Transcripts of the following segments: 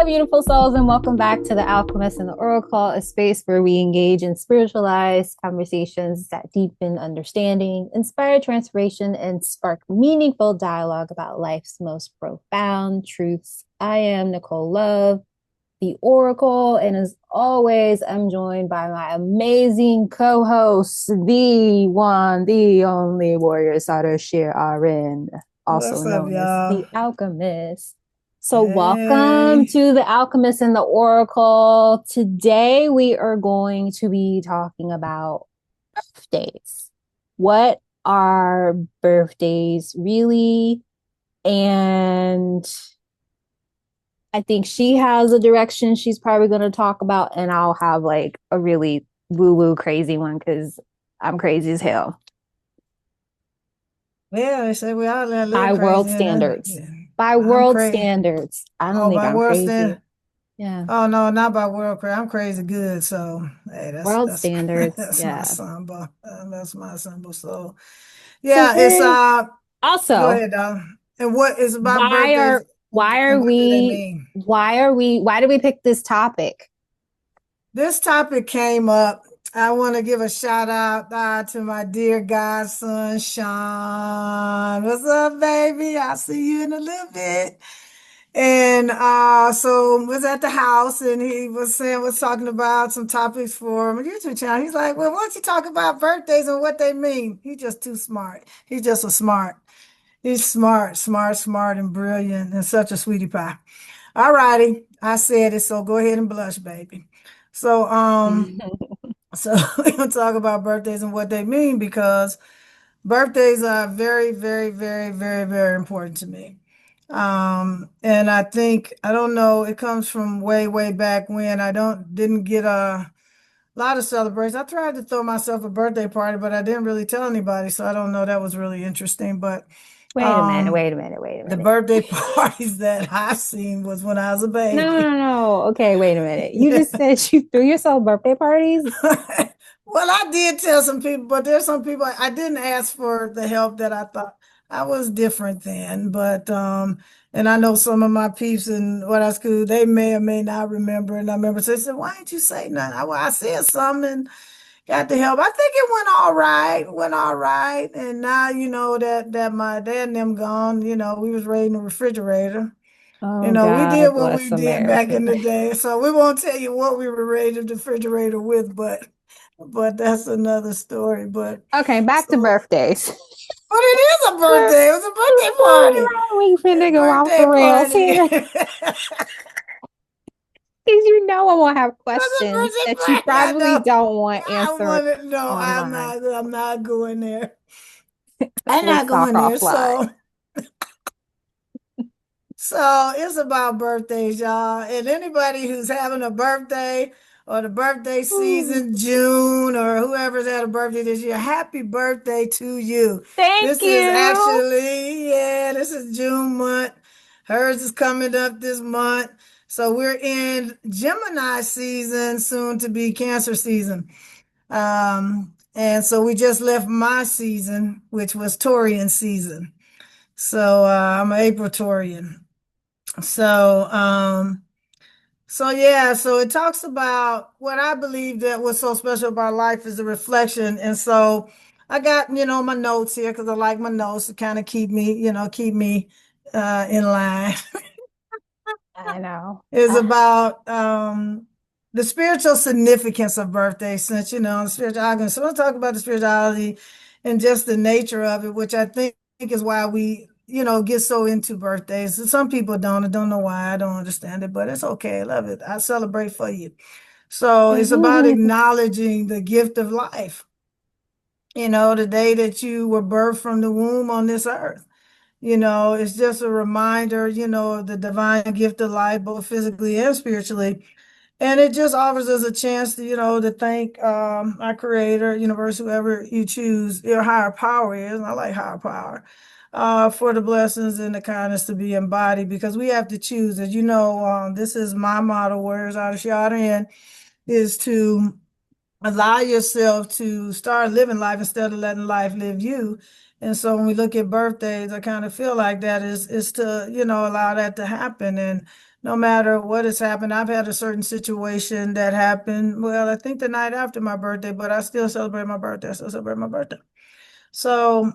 Hello, beautiful souls, and welcome back to the Alchemist and the Oracle, a space where we engage in spiritualized conversations that deepen understanding, inspire transformation, and spark meaningful dialogue about life's most profound truths. I am Nicole Love, the Oracle, and as always, I'm joined by my amazing co-host, the one, the only Warrioress Ardeshir RN, also What's up, known as y'all? the Alchemist. So, welcome Hey. to the Alchemist and the Oracle. Today, we are going to be talking about birthdays. What are birthdays really? And I think she has a direction she's probably going to talk about, and I'll have like a really woo woo crazy one because I'm crazy as hell Yeah, they say we all a little by world crazy, standards. yeah. By I'm world crazy. standards, I don't Oh, think by I'm world crazy. stand. Yeah, Oh no, not by world crazy. I'm crazy good. So hey, that's world that's standards. that's my Yeah. symbol. That's my symbol. So So yeah, it's we're go also ahead, dog. And what is about why birthdays are why are and what do they we mean? why do we pick this topic? This topic came up. I want to give a shout out to my dear godson, Sean. What's up, baby? I'll see you in a little bit. And so was at the house and he was talking about some topics for my YouTube channel. He's like, well, why don't you talk about birthdays and what they mean? He's just too smart. He's just a smart. He's smart, and brilliant and such a sweetie pie. All righty. I said it, so go ahead and blush, baby. So so we're gonna talk about birthdays and what they mean because birthdays are very important to me. And I think I don't know, it comes from way back when I don't didn't get a lot of celebrations. I tried to throw myself a birthday party, but I didn't really tell anybody, so I don't know. That was really interesting. But Wait a minute, um, wait a minute, wait a the minute. birthday parties that I've seen was when I was a No, no, baby. no. Okay, wait a minute. You just said you threw yourself birthday parties? Well, I did tell some people, but there's some people I didn't ask for the help that I thought I was different then. But and I know some of my peeps in what I school, they may or may not remember. And I remember so they said, why didn't you say nothing? I said something and got the help. I think it went all right. And now, that my dad and them gone, we was raiding the refrigerator. Oh We did God, what we bless did back America. in the day. So we won't tell you what we were raiding the refrigerator with, but that's another story. But Okay, back to so, birthdays. but it is a We're, birthday. It was a birthday party. we A finna go off the birthday rails party. here. Because you know I won't have It was a questions birthday that you party. I probably know. don't want I answered want to know. online. I'm not going there. I'm Let's not talk going there. offline. So it's about birthdays, y'all. And anybody who's having a birthday or the birthday Ooh. season, June, or whoever's had a birthday this year, happy birthday to you. Thank This is you. actually, yeah, this is June month. Hers is coming up this month. So we're in Gemini season, soon to be Cancer season. And so we just left my season, which was Taurian season. So I'm an April Taurian. So, so yeah, so it talks about what I believe that was so special about life is a reflection. And so I got, my notes here because I like my notes to kind of keep me in line. I know. Is about the spiritual significance of birthdays, since the spiritual argument. So I want to talk about the spirituality and just the nature of it, which I think is why we, get so into birthdays. Some people don't. I don't know why. I don't understand it, but it's okay. I love it. I celebrate for you. So it's about acknowledging the gift of life. The day that you were birthed from the womb on this earth. It's just a reminder, of the divine gift of life, both physically and spiritually. And it just offers us a chance to, to thank our creator, universe, whoever you choose, your higher power is. And I like higher power. For the blessings and the kindness to be embodied because we have to choose. As you know, this is my motto, whereas Ardeshir in is to allow yourself to start living life instead of letting life live you. And so when we look at birthdays, I kind of feel like that is to, allow that to happen and no matter what has happened. I've had a certain situation that happened, well, I think the night after my birthday, but I still celebrate my birthday. I still celebrate my birthday. So,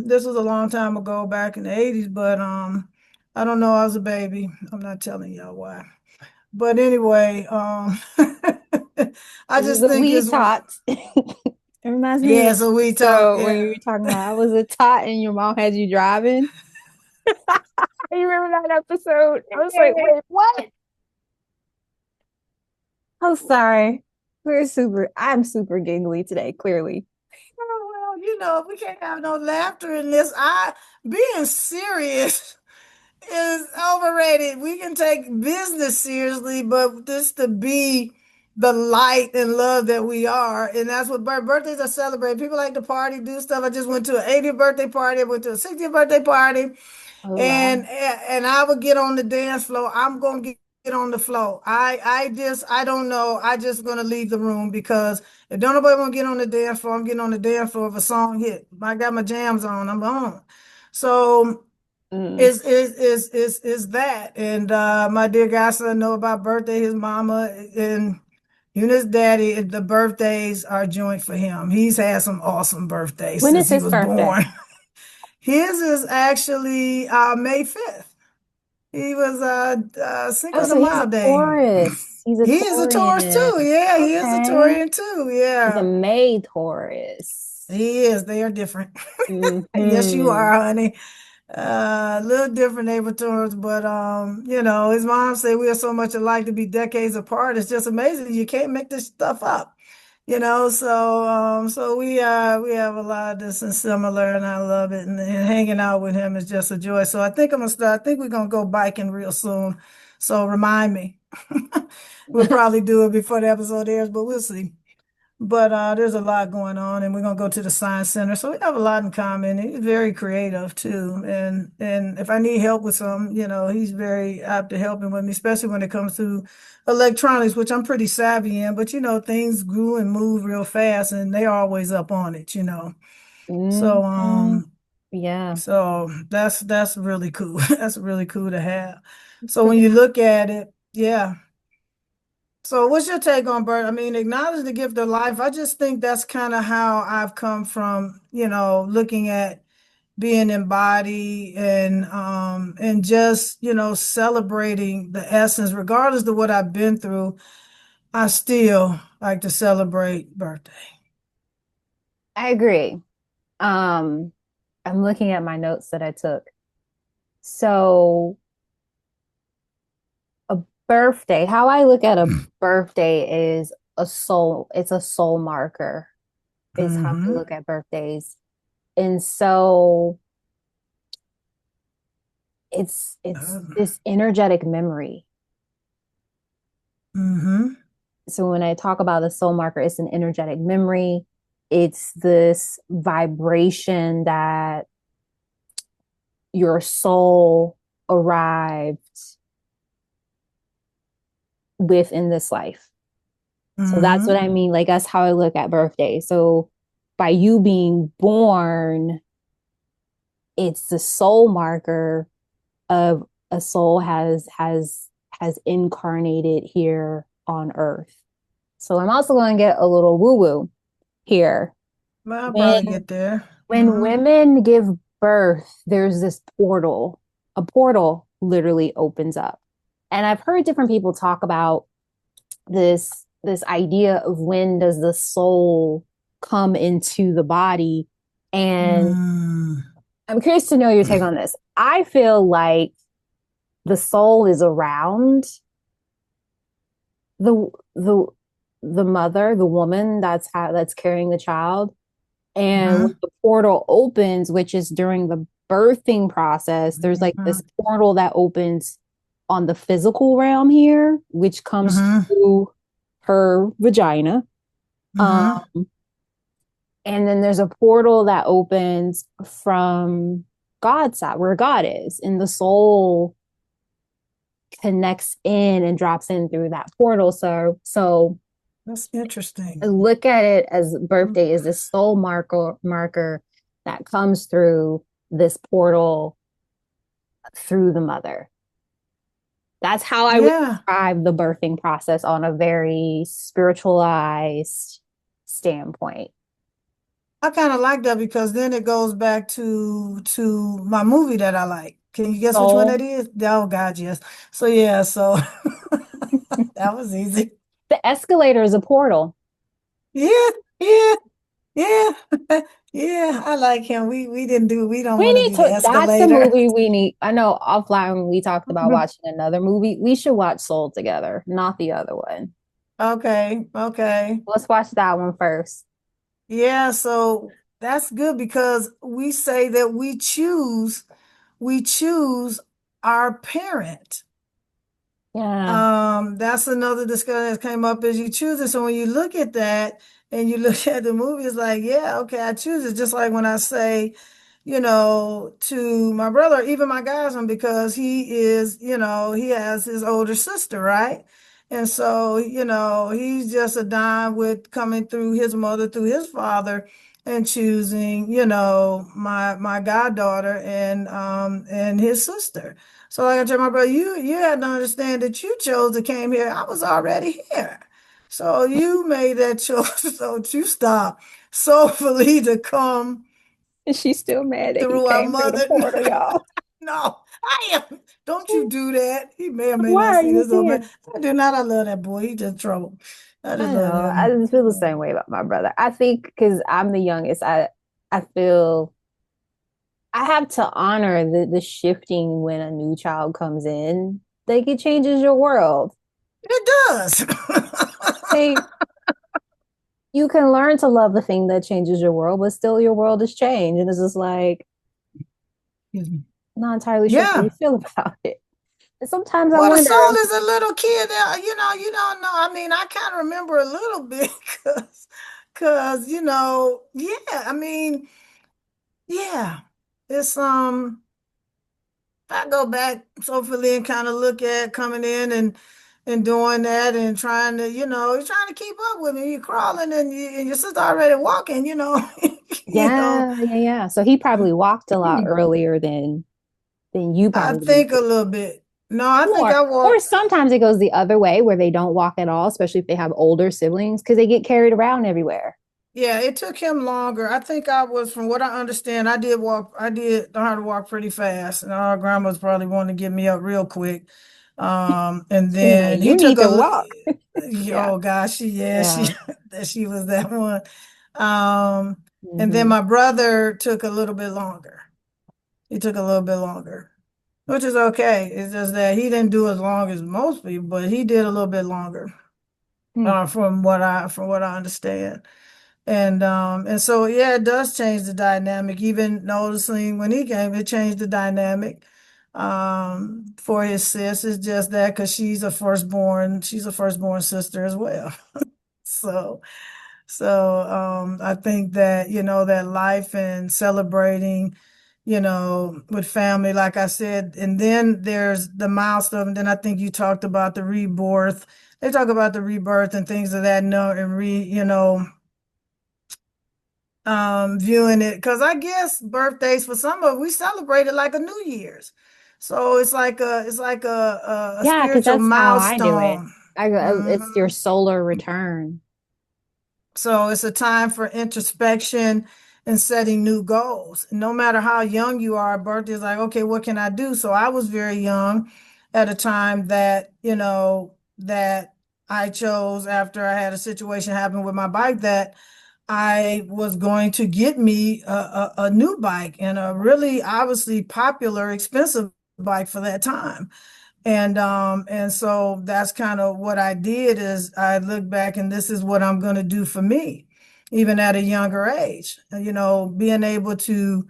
this was a long time ago, back in the 80s, but I don't know, I was a baby. I'm not telling y'all why. But anyway, I It was just a think wee it's, tot. It reminds me yeah, of so we talk, so when yeah. you were talking about I was a tot and your mom had you driving. You remember that episode? I was like, wait, what? I'm sorry. I'm super giggly today, clearly. Oh, well, we can't have no laughter in this. Being serious is overrated. We can take business seriously, but this to be the light and love that we are, and that's what birthdays are celebrated. People like to party, do stuff. I just went to an 80th birthday party. I went to a 60th birthday party. Oh wow. And I would get on the dance floor. I'm gonna get on the floor. I don't know. I just gonna leave the room because if don't nobody want to get on the dance floor, I'm getting on the dance floor if a song hit. I got my jams on. I'm on. So Mm. is that. And my dear godson know about birthday. His mama and even his daddy. The birthdays are joint for him. He's had some awesome birthdays When since is he his was birthday? born. His is actually May 5th. He was Oh, Cinco de so he's a Mayo Day. Taurus. He's a He is a Taurus too. Taurian. Yeah, he is a Okay. Taurian too. He's a Yeah, May Taurus. he is. They are different. Yes, you Hmm. are, honey. A little different neighbor Taurus, but his mom said we are so much alike to be decades apart. It's just amazing. You can't make this stuff up. So we have a lot of this and similar, and I love it. And hanging out with him is just a joy. So I think I'm gonna start. I think we're gonna go biking real soon. So remind me. We'll probably do it before the episode airs, but we'll see. But there's a lot going on, and we're gonna go to the science center. So we have a lot in common. He's very creative too, and if I need help with something, he's very apt to helping with me, especially when it comes to electronics, which I'm pretty savvy in. But things grew and move real fast, and they're always up on it. So Hmm. Yeah. so that's really cool. That's really cool to have. It's So when pretty you much. look at it, yeah. So what's your take on birth? I mean, acknowledge the gift of life. I just think that's kind of how I've come from, looking at being embodied and just, celebrating the essence, regardless of what I've been through. I still like to celebrate birthday. I agree. Um, I'm looking at my notes that I took. So a birthday, how I look at a birthday is it's a soul marker, is how I Mm-hmm. look at birthdays. And so it's this energetic memory. Mm-hmm. So when I talk about the soul marker, it's an energetic memory. It's this vibration that your soul arrived with in this life. So that's what Mm-hmm. I mean. Like that's how I look at birthday. So by you being born, it's the soul marker of a soul has incarnated here on earth. So I'm also going to get a little woo woo here. Well, I'll When probably get there. when Mm-hmm. women give birth, there's this portal. A portal literally opens up. And I've heard different people talk about this idea of when does the soul come into the body. And Mm-hmm. I'm curious to know your take on this. I feel like the soul is around the the the mother, the woman that's carrying the child. And when Mm-hmm. the portal opens, which is during the birthing process, there's like Mm-hmm. this portal that opens on the physical realm here, which comes Mm-hmm. through her vagina. Um, Mm-hmm. and then there's a portal that opens from God's side, where God is, and the soul connects in and drops in through that portal. So That's interesting. look at it as birthday is this soul marker that comes through this portal through the mother. That's how I would Yeah. describe the birthing process on a very spiritualized standpoint. I kind of like that because then it goes back to my movie that I like. Can you guess which one that So is? Oh God, yes. So yeah, so that was easy. the escalator is a portal. Yeah, yeah, yeah. Yeah, I like him. We don't We want to need do the to, that's the escalator. movie we need. I know offline when we talked about watching another movie, we should watch Soul together, not the other one. Okay, okay. Let's watch that one first. Yeah, so that's good because we say that we choose our parent. Yeah. That's another discussion that came up as you choose it. So when you look at that and you look at the movie, it's like, yeah, okay, I choose it. Just like when I say, to my brother, even my cousin, because he is, he has his older sister, right? And so, he's just a dime with coming through his mother, through his father, and choosing, my goddaughter and his sister. So like I told my brother, you had to understand that you chose to came here. I was already here. So you made that choice. So you stop soulfully to come And she's still mad that he through our came through the mother. portal, y'all. No, I am. Don't you do that. He may or may Why not are see you this old man. being? I do not. I love that boy. He just trouble. I just I love know. I him. just feel the same way about my brother. I think because I'm the youngest, I feel I have to honor the shifting when a new child comes in. Like it changes your world. It does. Like you can learn to love the thing that changes your world, but still your world has changed. And it's just like Excuse me. not entirely sure how you Yeah. feel about it. And sometimes I Well, the wonder, soul is a little kid that, you don't know. I mean, I kind of remember a little bit because, yeah, I mean, yeah, it's, I go back soulfully and kind of look at coming in and doing that and trying to, you're trying to keep up with me. You're crawling and your sister already walking, you know. yeah. So he probably walked a lot earlier than you I probably think a did. little bit. No, I think More. I Or walked. sometimes it goes the other way where they don't walk at all, especially if they have older siblings, because they get carried around everywhere. Yeah, it took him longer. I think I was, from what I understand, I did know how to walk pretty fast. And our grandma's probably wanting to get me up real quick. And She's like, then he you took need to walk. Yeah. oh gosh, she Yeah. that she was that one. Um, and then Hmm. my brother took a little bit longer. He took a little bit longer, which is okay. It's just that he didn't do as long as most people, but he did a little bit longer, Hmm. from what I understand. And so yeah, it does change the dynamic. Even noticing when he came, it changed the dynamic for his sis. It's just that because she's a firstborn sister as well. So I think that, that life and celebrating, with family, like I said, and then there's the milestone, and then I think you talked about the rebirth. They talk about the rebirth and things of that note and viewing it because I guess birthdays for some of we celebrate it like a New Year's, so it's like a Yeah, because spiritual that's how I do it. milestone. It's your Mhm. solar return. So it's a time for introspection and setting new goals. No matter how young you are, birthday is like, okay, what can I do? So I was very young at a time that, that I chose after I had a situation happen with my bike that I was going to get me a new bike and a really obviously popular, expensive bike for that time. And so that's kind of what I did is I look back and this is what I'm going to do for me, even at a younger age. Being able to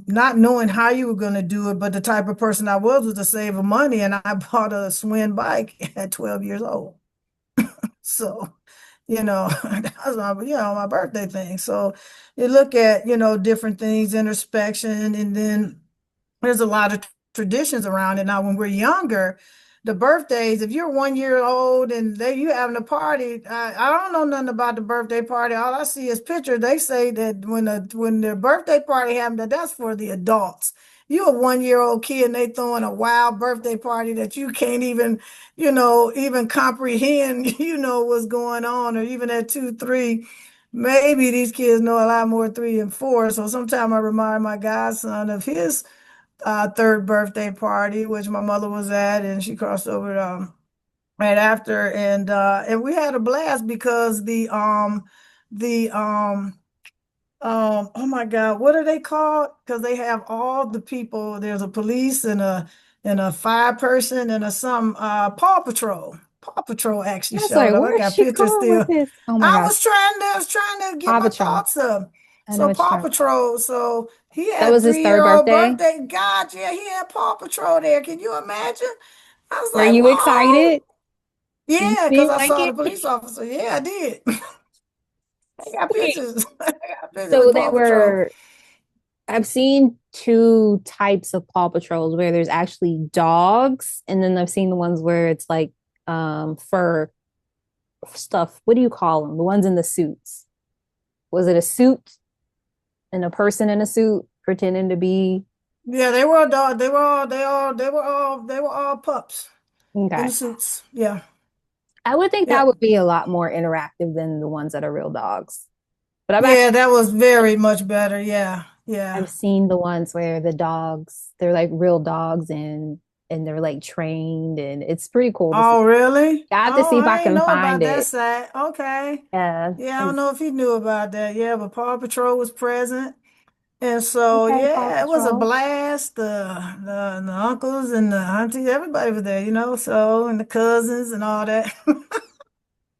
not knowing how you were going to do it, but the type of person I was to save money, and I bought a Swin bike at 12 years old. So, that was my birthday thing. So you look at, different things, introspection, and then there's a lot of traditions around it. Now, when we're younger, the birthdays, if you're 1 year old and you having a party, I don't know nothing about the birthday party. All I see is pictures. They say that when the birthday party happened, that's for the adults. you a 1-year-old kid and they throwing a wild birthday party that you can't even, even comprehend, what's going on, or even at 2, 3. Maybe these kids know a lot more 3 and 4. So sometimes I remind my godson of his third birthday party, which my mother was at, and she crossed over right after, and we had a blast because the oh my God, what are they called? Because they have all the people. There's a police and a fire person and a some Paw Patrol. Paw Patrol I actually was showed like, up. I where's got she pictures going with still. this? Oh my gosh. I was trying to get Paw my Patrol. thoughts up. I know So what you're Paw talking about. Patrol. So he That had was his third 3-year-old birthday. birthday. God, yeah, he had Paw Patrol there. Can you imagine? I was Were like, you whoa. excited? Did you Yeah, because feel I like saw the it? police officer. Yeah, I did. I got Wait. pictures. I got pictures So of they Paw Patrol. were, I've seen two types of Paw Patrols where there's actually dogs, and then I've seen the ones where it's like fur stuff. What do you call them? The ones in the suits. Was it a suit and a person in a suit pretending to be Yeah, they were a dog. They were all pups in okay? the suits. Yeah. I would think that Yep. would be a lot more interactive than the ones that are real dogs. But Yeah, that was very much better. Yeah. I've Yeah. seen the ones where the dogs, they're like real dogs and they're like trained and it's pretty cool to see. Oh, really? I have to Oh, see if I I ain't can know find about that it. side. Okay. Yeah. Yeah, I don't know if he knew about that. Yeah, but Paw Patrol was present. And so, Okay, Paw yeah, it was a Patrol. blast. The uncles and the aunties, everybody was there, so, and the cousins and all that.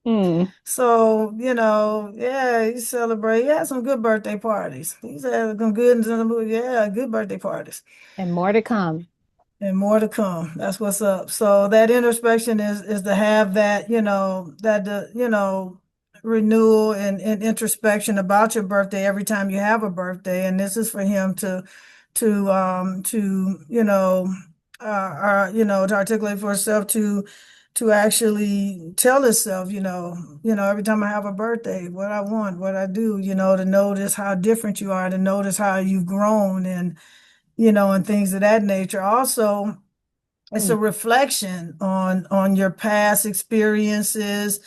Hmm. So, yeah, he celebrate. He had some good birthday parties. He's had some good, yeah, good birthday parties. And more to come. And more to come. That's what's up. So that introspection is to have that, renewal and introspection about your birthday every time you have a birthday. And this is for him to to articulate for himself to actually tell himself, every time I have a birthday, what I want, what I do, to notice how different you are, to notice how you've grown and things of that nature. Also, it's Hmm. a reflection on your past experiences,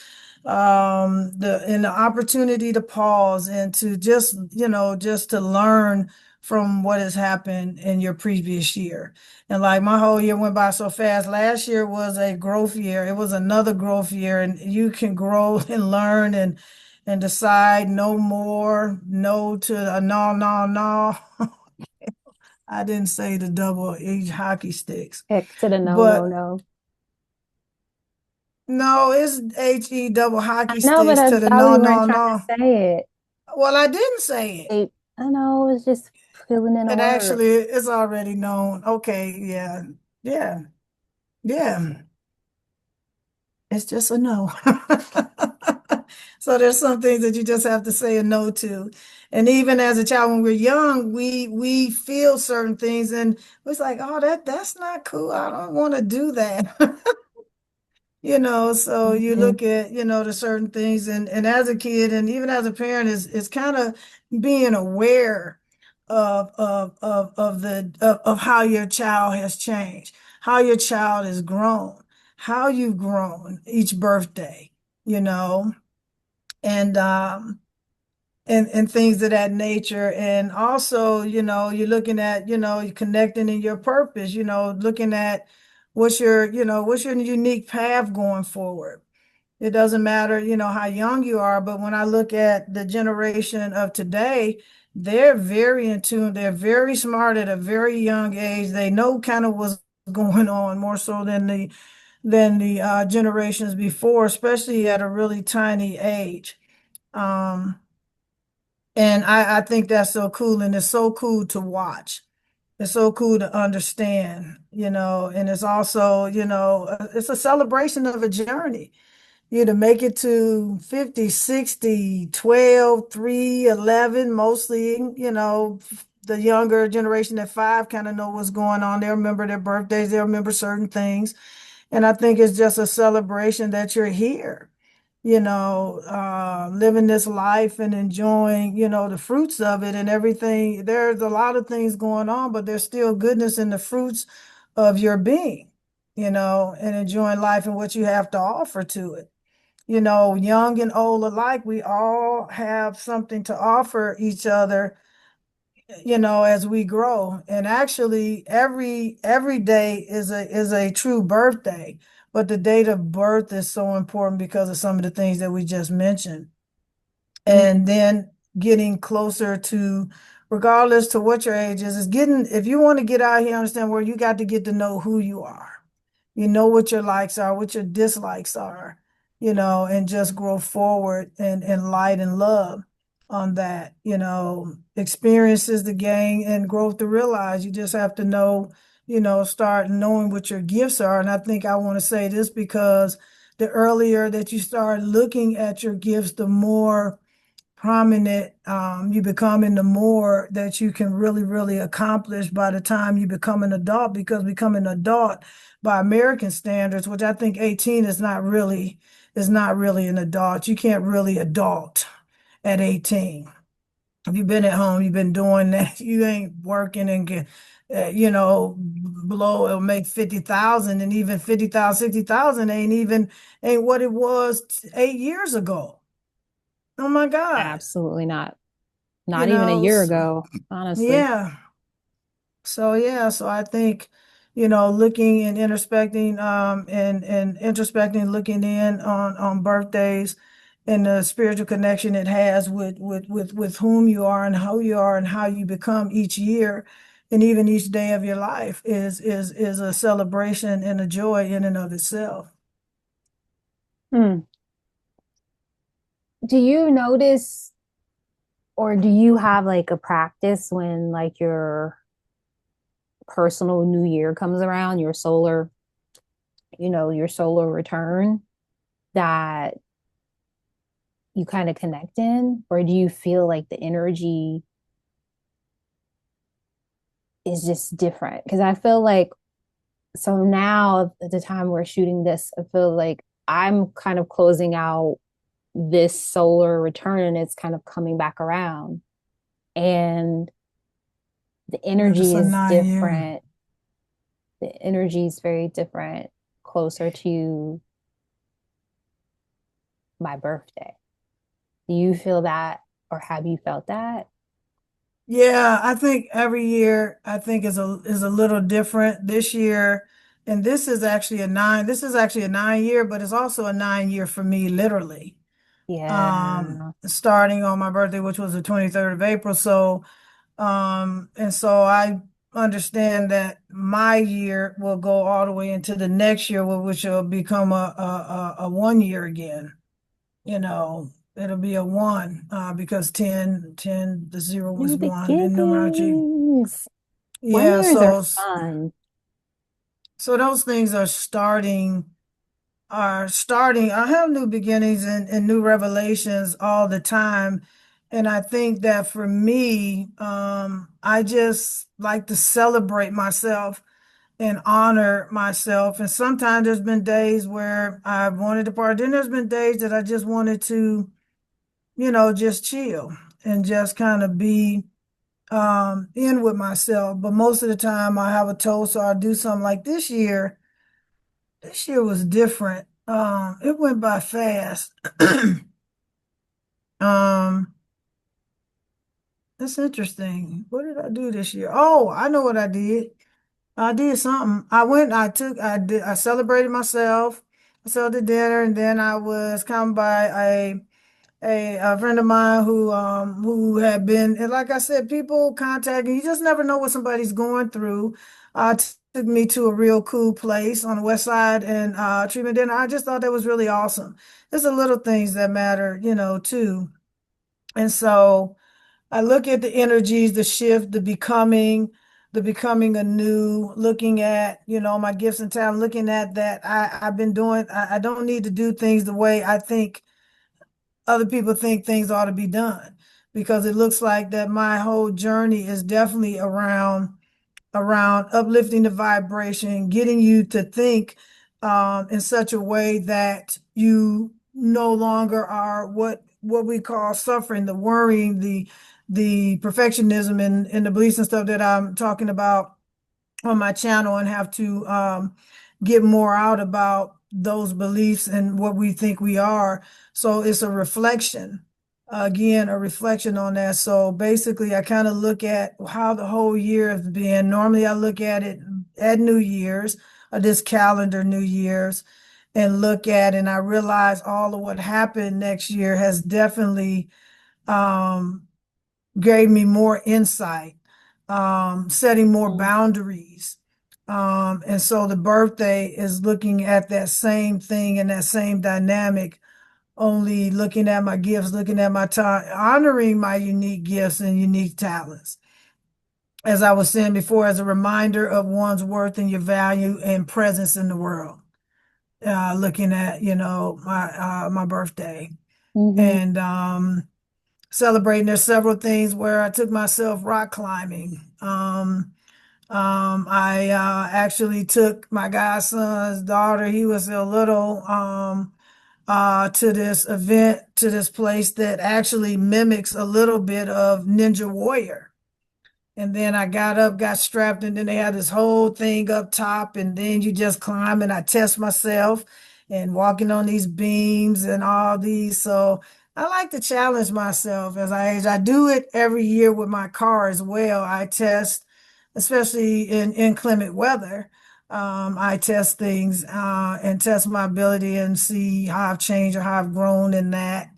the opportunity to pause and to just to learn from what has happened in your previous year. And like my whole year went by so fast. Last year was a growth year. It was another growth year, and you can grow and learn and decide no more, no to a no, no, no. I didn't say the double H hockey sticks, Heck to the no, no, but no. no, it's HE double I hockey know, but sticks I to the thought no, we weren't no, trying no. to say it. Well, I didn't say it. I know, it's just filling in a It word. actually is already known. Okay, yeah, yeah, yeah. It's just a no. So there's some things that you just have to say a no to. And even as a child, when we're young, we feel certain things and it's like, oh, that's not cool. I don't want to do that. So you Mhm. look at, the certain things and as a kid and even as a parent is kind of being aware of how your child has changed, how your child has grown, how you've grown each birthday, you know, and and things of that nature. And also, you're looking at, you're connecting in your purpose, looking at what's your unique path going forward. It doesn't matter, how young you are, but when I look at the generation of today, they're very in tune. They're very smart at a very young age. They know kind of what's going on more so than the generations before, especially at a really tiny age. Um, and I think that's so cool, and it's so cool to watch. It's so cool to understand, and it's also, it's a celebration of a journey. You to make it to 50, 60, 12, 3, 11, mostly, the younger generation at 5 kind of know what's going on. They remember their birthdays, they remember certain things. And I think it's just a celebration that you're here. living this life and enjoying, the fruits of it and everything. There's a lot of things going on, but there's still goodness in the fruits of your being, and enjoying life and what you have to offer to it. Young and old alike, we all have something to offer each other, as we grow. And actually, every day is a true birthday, but the date of birth is so important because of some of the things that we just mentioned. And then getting closer to, regardless to what your age is getting, if you want to get out here, understand where you got to get to know who you are. You know what your likes are, what your dislikes are, and just grow forward and light and love on that. Experiences to gain and growth to realize. You just have to know, start knowing what your gifts are. And I think I want to say this because the earlier that you start looking at your gifts, the more prominent you become, and the more that you can really, really accomplish by the time you become an adult, because becoming an adult by American standards, which I think 18 is not really an adult. You can't really adult at 18. If you've been at home, you've been doing that, you ain't working and get below, it'll make 50,000, and even 50,000, 60,000 ain't what it was 8 years ago. Oh my God. Absolutely not. You Not even a know, year s- ago, honestly. yeah. So I think, looking and introspecting, and introspecting, looking in on birthdays and the spiritual connection it has with whom you are and how you are and how you become each year and even each day of your life is a celebration and a joy in and of itself. Hmm. Do you notice, or do you have like a practice when like your personal new year comes around, your solar return, that you kind of connect in? Or do you feel like the energy is just different? Because I feel like, so now at the time we're shooting this, I feel like I'm kind of closing out this solar return and it's kind of coming back around. And the Yeah, that's energy a is 9 year. different. The energy is very different, closer to my birthday. Do you feel that, or have you felt that? Yeah, I think every year I think is a little different this year. And this is actually a 9 year, but it's also a 9 year for me, literally. Yeah. Starting on my birthday, which was the 23rd of April. So I understand that my year will go all the way into the next year, which will become a 1 year again. It'll be a one, because 10, the zero was New one in numerology. beginnings. One Yeah, years are so fun. so those things are starting. I have new beginnings and new revelations all the time. And I think that for me, I just like to celebrate myself and honor myself. And sometimes there's been days where I've wanted to party. Then there's been days that I just wanted to, just chill and just kind of be in with myself. But most of the time I have a toast or I do something like this year. This year was different. It went by fast. Um, that's interesting. What did I do this year? Oh, I know what I did. I did something. I celebrated myself. I sold the dinner, and then I was come by a friend of mine who had been, and like I said, people contacting, you just never know what somebody's going through. Took me to a real cool place on the west side and treatment dinner. I just thought that was really awesome. There's the little things that matter, too. And so I look at the energies, the shift, the becoming anew, looking at, my gifts and talent, looking at that. I've been doing, I don't need to do things the way I think other people think things ought to be done, because it looks like that my whole journey is definitely around uplifting the vibration, getting you to think in such a way that no longer are what we call suffering, the worrying, the perfectionism and the beliefs and stuff that I'm talking about on my channel, and have to get more out about those beliefs and what we think we are. So it's a reflection, again, a reflection on that. So basically, I kind of look at how the whole year has been. Normally, I look at it at New Year's, or this calendar New Year's, and look at, and I realize all of what happened next year has definitely um, gave me more insight, setting more Mm. boundaries. And so the birthday is looking at that same thing and that same dynamic, only looking at my gifts, looking at my time, honoring my unique gifts and unique talents. As I was saying before, as a reminder of one's worth and your value and presence in the world. Looking at, my birthday Mhm. and celebrating. There's several things where I took myself rock climbing. I actually took my godson's daughter, he was a little, to this event, to this place that actually mimics a little bit of Ninja Warrior. And then I got up, got strapped, and then they had this whole thing up top, and then you just climb, and I test myself and walking on these beams and all these. So I like to challenge myself as I age. I do it every year with my car as well. I test, especially in inclement weather. I test things and test my ability and see how I've changed or how I've grown in that.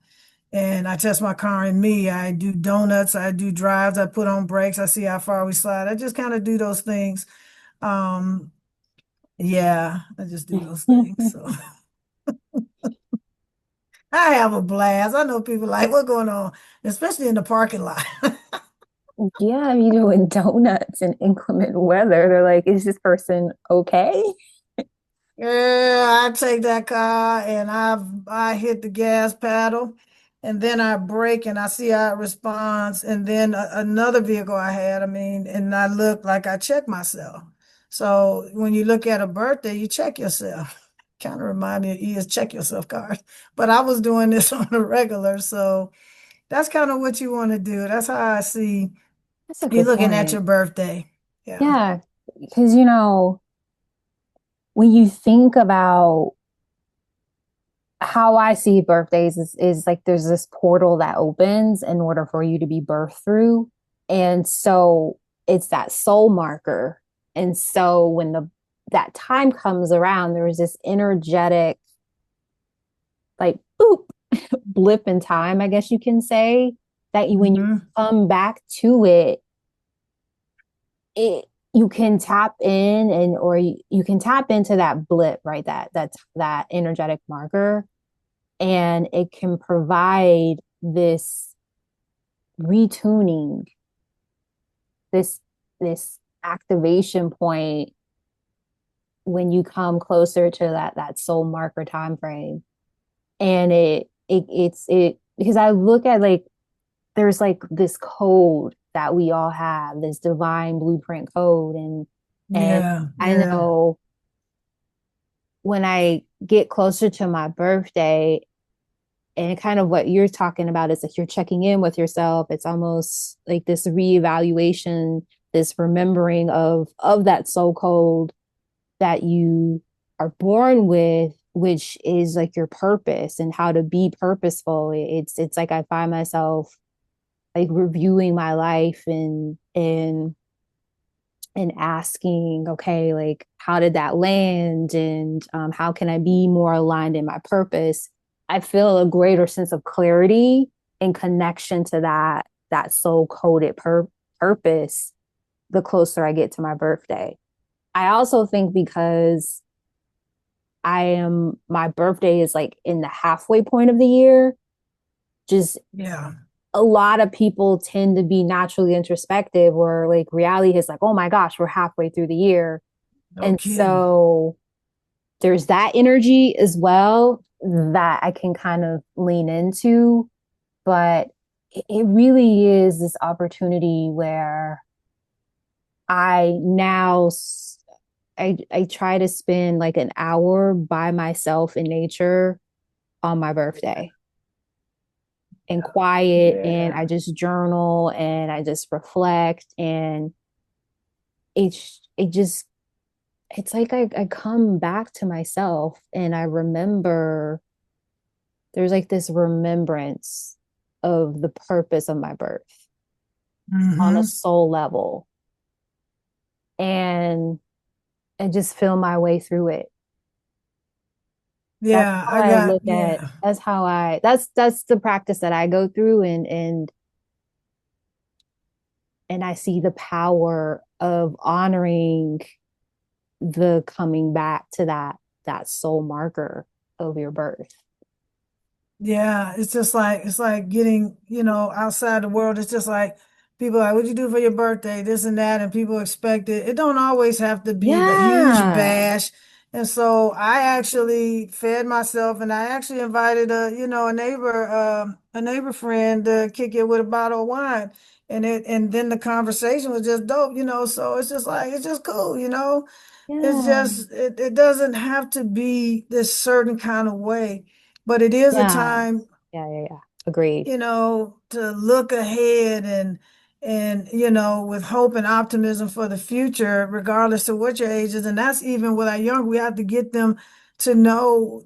And I test my car and me. I do donuts, I do drives, I put on brakes, I see how far we slide. I just kind of do those things. Um, yeah, I just do those things. So I have a blast. I know people like, what's going on, especially in the parking lot. Yeah, you doing donuts in inclement weather. They're like, is this person okay? Yeah, I take that car and I hit the gas pedal, and then I brake and I see how it responds. And then another vehicle I had, I mean, and I look like I check myself. So when you look at a birthday, you check yourself. Kind of remind me of I's check yourself card. But I was doing this on a regular, so that's kind of what you want to do. That's how I see That's a you good looking at point. your birthday. Yeah. Yeah, because when you think about how I see birthdays is like there's this portal that opens in order for you to be birthed through. And so it's that soul marker. And so when the that time comes around, there's this energetic like boop blip in time, I guess you can say, that when you Hmm. come back to it you can tap in and or you can tap into that blip, right? That energetic marker, and it can provide this retuning, this this activation point when you come closer to that soul marker time frame. And it because I look at like there's like this code that we all have, this divine blueprint code, and Yeah, I yeah. know when I get closer to my birthday, and kind of what you're talking about is like you're checking in with yourself. It's almost like this reevaluation, this remembering of that soul code that you are born with, which is like your purpose and how to be purposeful. It's like I find myself like reviewing my life and asking, okay, like how did that land, and how can I be more aligned in my purpose? I feel a greater sense of clarity and connection to that soul coded purpose the closer I get to my birthday. I also think because my birthday is like in the halfway point of the year, just Yeah. a lot of people tend to be naturally introspective, or like reality is like, oh my gosh, we're halfway through the year. No And kidding. so there's that energy as well that I can kind of lean into. But it really is this opportunity where I now I try to spend like an hour by myself in nature, on my birthday and quiet, and I Yeah. just journal and I just reflect, and it just it's like I come back to myself and I remember there's like this remembrance of the purpose of my birth on a Mm-hmm. soul level, and I just feel my way through it. That's Yeah, how I I got, look at yeah. that's how I that's the practice that I go through, and I see the power of honoring the coming back to that soul marker of your birth. Yeah, it's like getting, outside the world. It's just like people are like, what'd you do for your birthday? This and that, and people expect it. It don't always have to be the huge Yeah. bash. And so I actually fed myself, and I actually invited a neighbor friend to kick it with a bottle of wine. And then the conversation was just dope. So it's just like it's just cool. It's Yeah. just it doesn't have to be this certain kind of way, but it is a Yeah. time, Yeah. Agreed. to look ahead and with hope and optimism for the future, regardless of what your age is. And that's even with our young, we have to get them to know,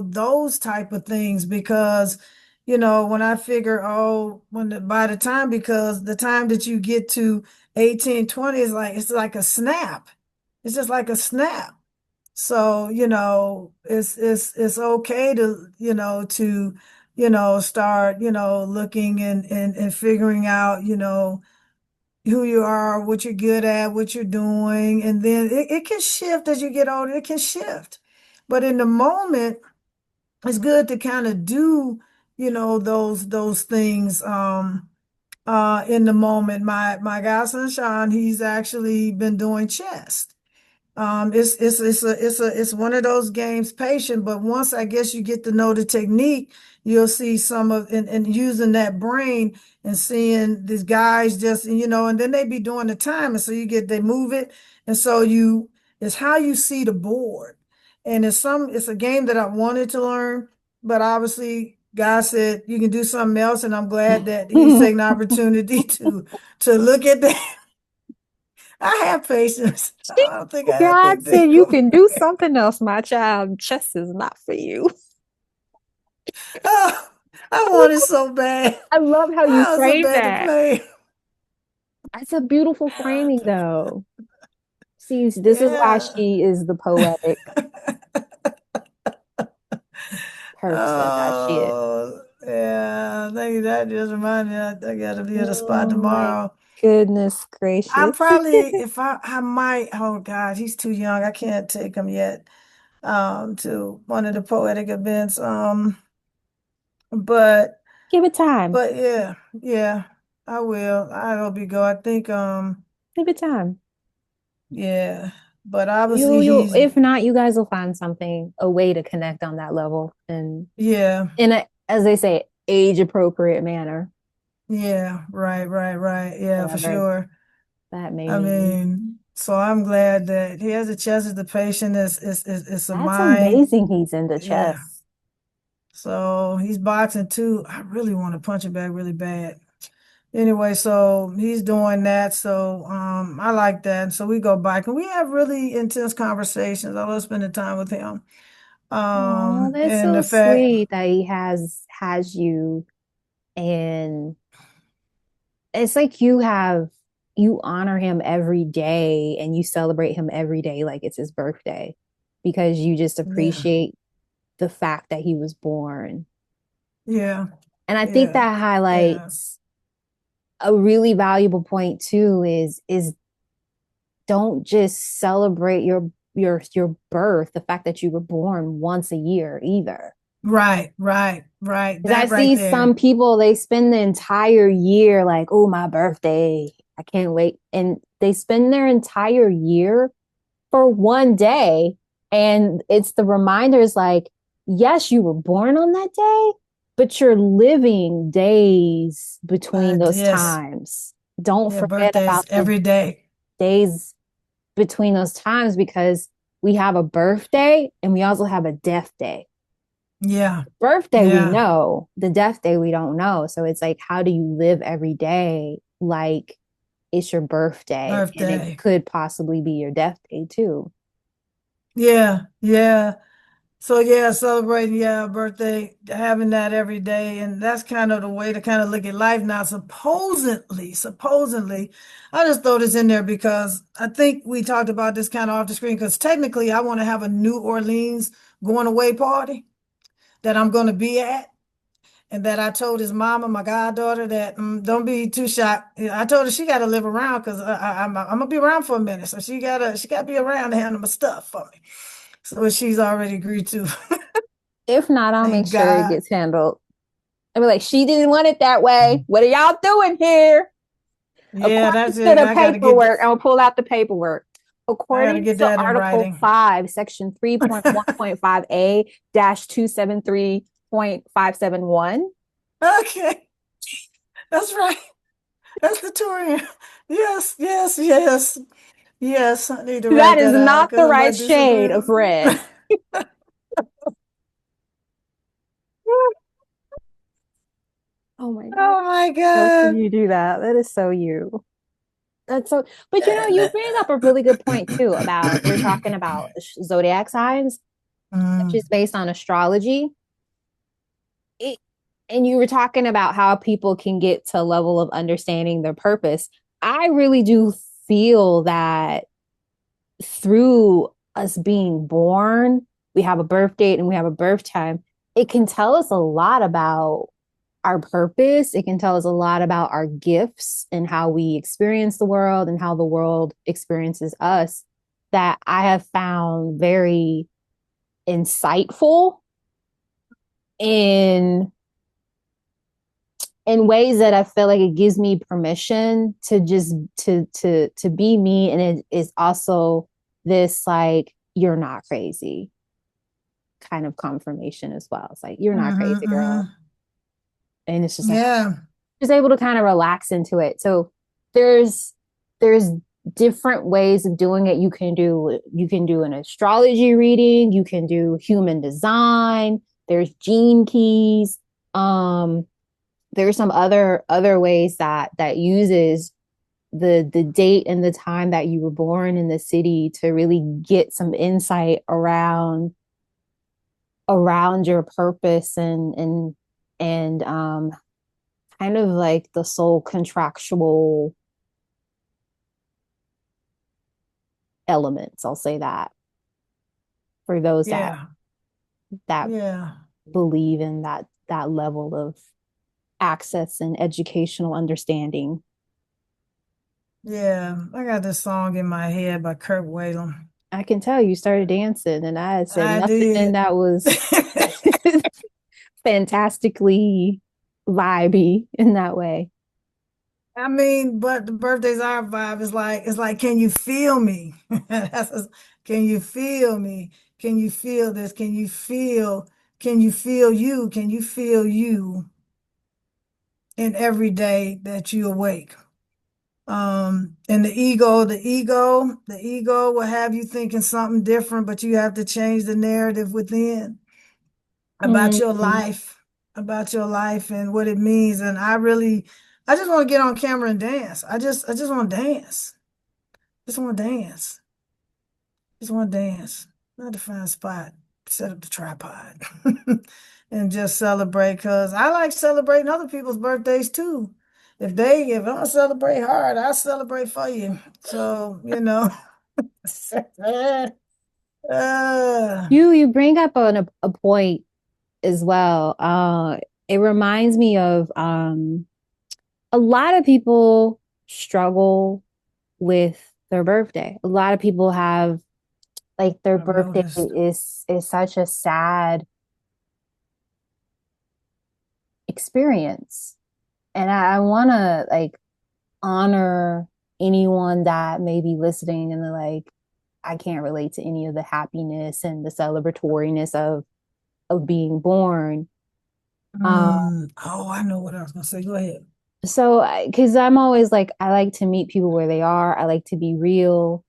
those type of things because, when I figure, oh, by the time, because the time that you get to 18, 20 is like, it's like a snap. It's just like a snap. So, it's okay to start, looking and figuring out, who you are, what you're good at, what you're doing. And then it can shift as you get older, it can shift. But in the moment, it's good to kind of do, those things in the moment. My godson Sean, he's actually been doing chess. It's one of those games, patient, but once I guess you get to know the technique, you'll see some of and using that brain and seeing these guys just and then they be doing the time, and so they move it, and so it's how you see the board, and it's a game that I wanted to learn, but obviously God said you can do something else, and I'm glad that He's taking the opportunity to look at that. I have patience. I don't think I have God that said big you of can do something else, my child. Chess is not for you. oh, I want it so bad. I love how you I was so frame bad to that. play. It's a beautiful framing, though. See, this is why Yeah. she is the poetic person that she is. Oh, yeah. Thank you. That just reminded me. I gotta be at a spot Oh my tomorrow. goodness I gracious. probably, if I might, oh God, he's too young. I can't take him yet, to one of the poetic events. But, Give it time. but yeah, yeah, I will. I hope you go. I think, Give it time. yeah, but obviously You he's, if not, you guys will find something, a way to connect on that level and yeah, in a, as they say, age appropriate manner. yeah, right. Yeah, for Whatever sure. that may I mean. mean, so I'm glad that he has a chest as the patient is a That's mind. amazing he's into Yeah. chess. So he's boxing too. I really want to punch him back really bad. Anyway, so he's doing that. So I like that. So we go back and we have really intense conversations. I love spending time with him. Oh, that's And so the fact, sweet that he has you, and it's like you honor him every day and you celebrate him every day like it's his birthday because you just yeah, appreciate the fact that he was born. yeah, And I think yeah, that yeah. highlights a really valuable point too is don't just celebrate your birth, the fact that you were born once a year either. Right. Because I That right see some there. people, they spend the entire year like, oh, my birthday, I can't wait. And they spend their entire year for one day. And it's the reminders like, yes, you were born on that day, but you're living days between those Yes. times. Don't Yeah, forget birthdays about the every day. days between those times because we have a birthday and we also have a death day. Yeah. Birthday we Yeah. know, the death day we don't know. So it's like, how do you live every day like it's your birthday and it Birthday. could possibly be your death day too? Yeah. Yeah. So yeah, celebrating, yeah, birthday, having that every day. And that's kind of the way to kind of look at life now. Supposedly, I just throw this in there because I think we talked about this kind of off the screen because technically I want to have a New Orleans going away party that I'm going to be at. And that I told his mama, my goddaughter, that don't be too shocked. I told her she got to live around because I'm gonna be around for a minute, so she gotta be around to handle my stuff for me. So she's already agreed to. If not, I'll make Thank sure it God. gets handled. I'll be like, she didn't want it that way. What are y'all doing here? Yeah, According that's to it. the I gotta get paperwork, this. I'm gonna pull out the paperwork. I gotta According get to that in Article writing. 5, Section 3.1.5A 273.571, Okay, that's right. That's the Torian. Yes, yes, yes, yes. I need to that write is that out not the because I right might shade disagree. of red. Oh my God. Oh my How can God. you do that? That is so you. That's so, but you bring up a really good point too about we're talking about zodiac signs, which is Mm, based on astrology. It, and you were talking about how people can get to a level of understanding their purpose. I really do feel that through us being born, we have a birth date and we have a birth time. It can tell us a lot about our purpose. It can tell us a lot about our gifts and how we experience the world and how the world experiences us that I have found very insightful in ways that I feel like it gives me permission to just to be me, and it is also this like you're not crazy kind of confirmation as well. It's like you're not hmm crazy, girl, and it's just like Yeah, just able to kind of relax into it. So there's there's different ways of doing it. You can do an astrology reading, you can do human design, there's gene keys. There's some other ways that uses the date and the time that you were born in the city to really get some insight around your purpose and kind of like the soul contractual elements. I'll say that for those yeah, that yeah, believe in that level of access and educational understanding. yeah. I got this song in my head by Kurt Whalum. I can tell you started dancing, and I had said I nothing did. that was fantastically vibey in that way. I mean, but the birthdays our vibe is like it's like, can you feel me? Can you feel me? Can you feel this? Can you feel you? Can you feel you in every day that you awake? And the ego will have you thinking something different, but you have to change the narrative within about your Mm-hmm. life, about your life and what it means. And I just want to get on camera and dance. I just want to dance. Just want to dance. Just want to dance. Not to find a spot, set up the tripod, and just celebrate. Cause I like celebrating other people's birthdays too. If I'm gonna celebrate hard, I'll celebrate for you. So, uh, You bring up a point as well. It reminds me of a lot of people struggle with their birthday. A lot of people have like their I've birthday noticed. is such a sad experience. And I want to like honor anyone that may be listening and they're like, I can't relate to any of the happiness and the celebratoriness of being born. Um, Oh, I know what I was gonna say. Go ahead. so because I'm always like, I like to meet people where they are. I like to be real.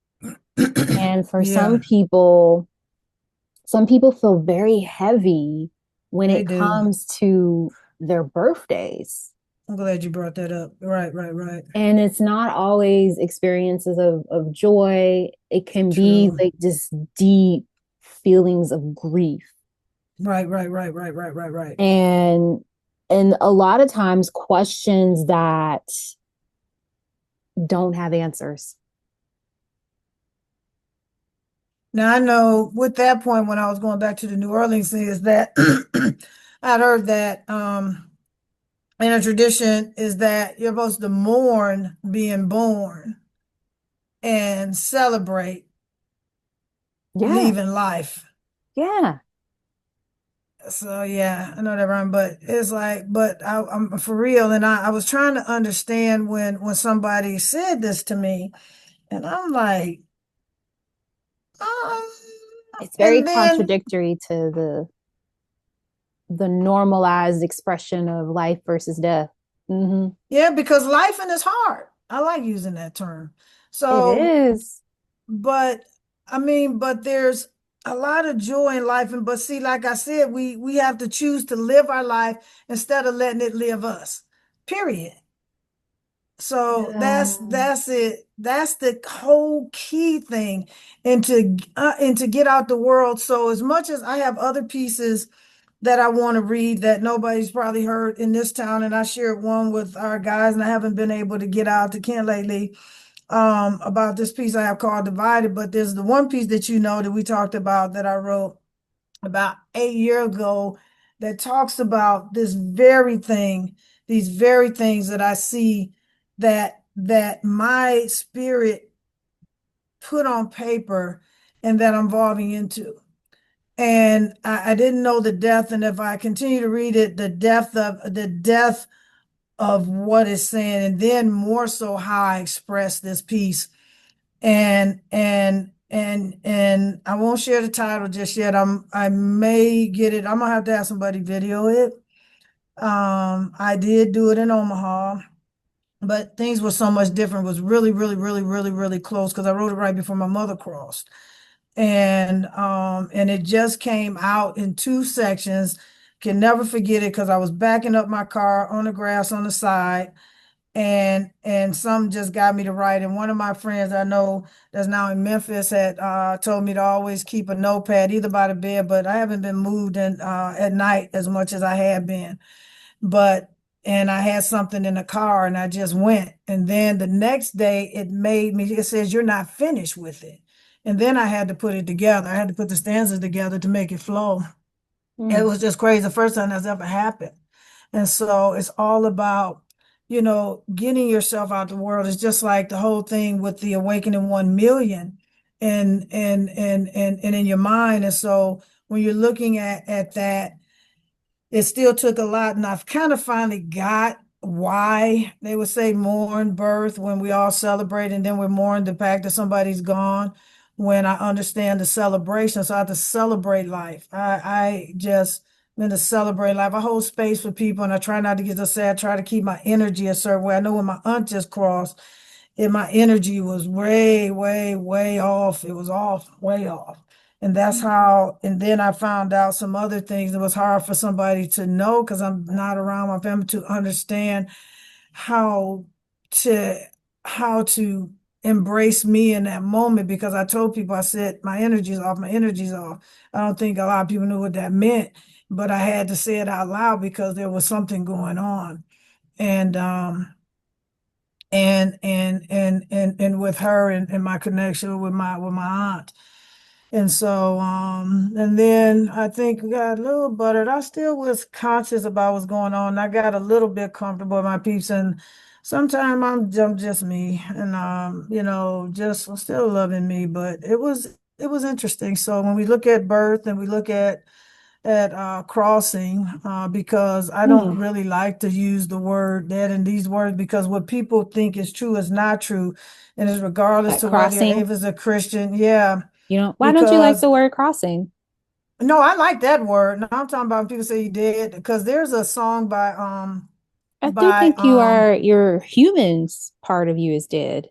And for Yeah. some people feel very heavy when They it do. comes to their birthdays. I'm glad you brought that up. Right, right, right. And it's not always experiences of joy. It can be True. like just deep feelings of grief. Right, right, right, right, right, right, right. And a lot of times questions that don't have answers. Now I know with that point when I was going back to the New Orleans thing is that I'd heard that in a tradition is that you're supposed to mourn being born and celebrate Yeah. leaving life. Yeah. So yeah, I know that rhyme, but it's like, but I'm for real, and I was trying to understand when somebody said this to me, and I'm like, um, It's very and then contradictory to the normalized expression of life versus death. Mm-hmm. yeah, because life in is hard. I like using that term. It So, is. but I mean, but there's a lot of joy in life, and but see, like I said, we have to choose to live our life instead of letting it live us. Period. So Yeah. that's it. That's the whole key thing, and to get out the world. So as much as I have other pieces that I want to read that nobody's probably heard in this town, and I shared one with our guys, and I haven't been able to get out to Kent lately about this piece I have called Divided. But there's the one piece that you know that we talked about that I wrote about 8 years ago that talks about this very thing, these very things that I see that my spirit put on paper and that I'm evolving into. And I didn't know the depth, and if I continue to read it, the depth of what it's saying, and then more so how I express this piece. And I won't share the title just yet. I may get it. I'm gonna have to have somebody video it. I did do it in Omaha, but things were so much different. It was really, really, really, really, really close because I wrote it right before my mother crossed. And it just came out in two sections. Can never forget it because I was backing up my car on the grass on the side, and some just got me to write. And one of my friends I know that's now in Memphis had told me to always keep a notepad either by the bed, but I haven't been moved in at night as much as I had been. But and I had something in the car and I just went. And then the next day it says you're not finished with it. And then I had to put it together. I had to put the stanzas together to make it flow. It Mm. was just crazy. The first time that's ever happened. And so it's all about, getting yourself out the world. It's just like the whole thing with the Awakening 1 million and in your mind. And so when you're looking at that, it still took a lot. And I've kind of finally got why they would say mourn birth when we all celebrate, and then we mourn the fact that somebody's gone when I understand the celebration. So I have to celebrate life. I just meant to celebrate life. I hold space for people and I try not to get so sad. I try to keep my energy a certain way. I know when my aunt just crossed, and my energy was way, way, way off. It was off, way off. And that's how, and then I found out some other things. It was hard for somebody to know because I'm not around my family to understand how to how to embrace me in that moment because I told people, I said, my energy's off, my energy's off. I don't think a lot of people knew what that meant, but I had to say it out loud because there was something going on. And and with her and my connection with my aunt. And so and then I think we got a little buttered. I still was conscious about what's going on. I got a little bit comfortable with my peeps, and sometimes I'm just me, and just I'm still loving me, but it was interesting. So when we look at birth and we look at crossing, because I don't Mm. really like to use the word that in these words because what people think is true is not true, and it's regardless Like to whether crossing. Ava's a Christian. Yeah, Why don't you like because the word crossing? no, I like that word. Now I'm talking about when people say you did because there's a song by I do by think your humans part of you is dead.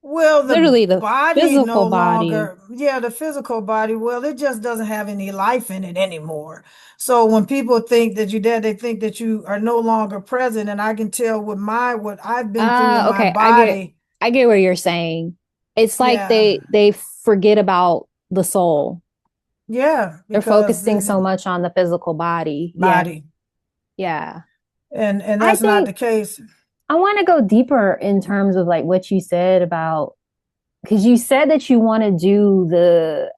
Well, the Literally the body no physical body. longer, yeah, the physical body, well, it just doesn't have any life in it anymore. So when people think that you're dead, they think that you are no longer present. And I can tell with what I've been through in my Okay, body. I get what you're saying. It's like Yeah. they forget about the soul. Yeah. They're Because focusing so the much on the physical body. Yeah, body. yeah. And I that's not think the case. I want to go deeper in terms of like what you said about because you said that you want to do the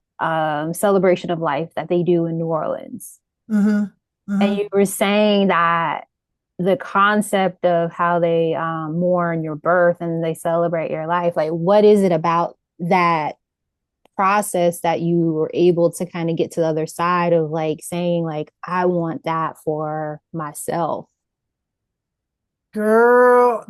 celebration of life that they do in New Orleans. Mm-hmm. And Mm-hmm. you were saying that the concept of how they mourn your birth and they celebrate your life, like what is it about that process that you were able to kind of get to the other side of like saying like I want that for myself? Girl,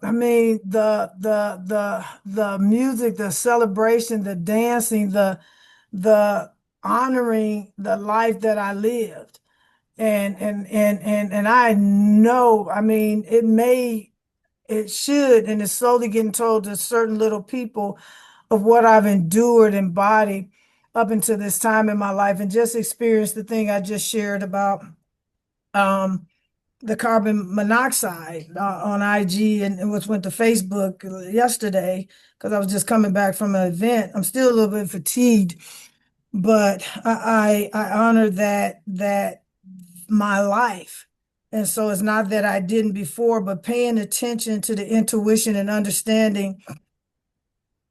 I mean, the music, the celebration, the dancing, the honoring the life that I lived. And I know, I mean, it should, and it's slowly getting told to certain little people of what I've endured in body up until this time in my life and just experienced the thing I just shared about um the carbon monoxide on IG and which went to Facebook yesterday because I was just coming back from an event. I'm still a little bit fatigued, but I honor that my life. And so it's not that I didn't before, but paying attention to the intuition and understanding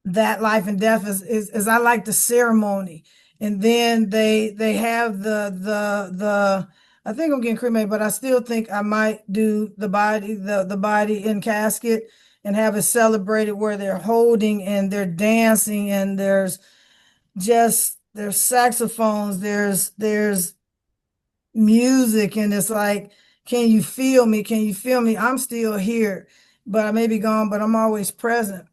that life and death is I like the ceremony. And then they have the I think I'm getting cremated, but I still think I might do the body in casket and have it celebrated where they're holding and they're dancing and there's saxophones, there's music and it's like, can you feel me? Can you feel me? I'm still here, but I may be gone, but I'm always present.